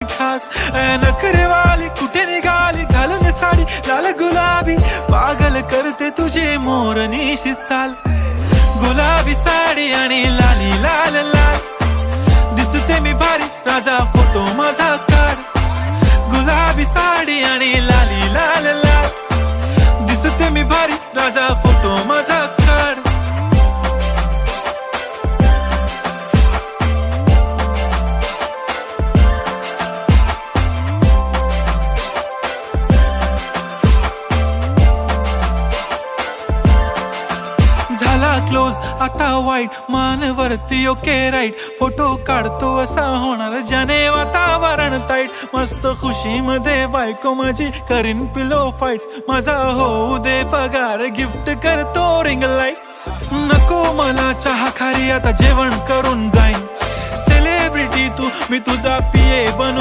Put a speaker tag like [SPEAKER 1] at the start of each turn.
[SPEAKER 1] खास नखरेवाली कुठे निघाली घालून साडी लाल गुलाबी पागल करते तुझे मोरनीशी चाल गुलाबी साडी आणि लाली लाल लाल दिसते मी भारी राजा फोटो माझा काढ गुलाबी साडी आणि लाली लाल लाल दिसते मी भारी राजा फोटो माझा काढ झाला क्लोज आता वाईट मानवरती ओके राईट फोटो काढतो असा होणार ज्याने वातावरण ताईट मस्त खुशी मध्ये बायको माझी करीन पिलो फाईट माझा होऊ दे पगार गिफ्ट करतो रिंग लाईट नको मला चहा खारी आता जेवण करून जाईन सेलिब्रिटी तू मी तुझा पिये बनू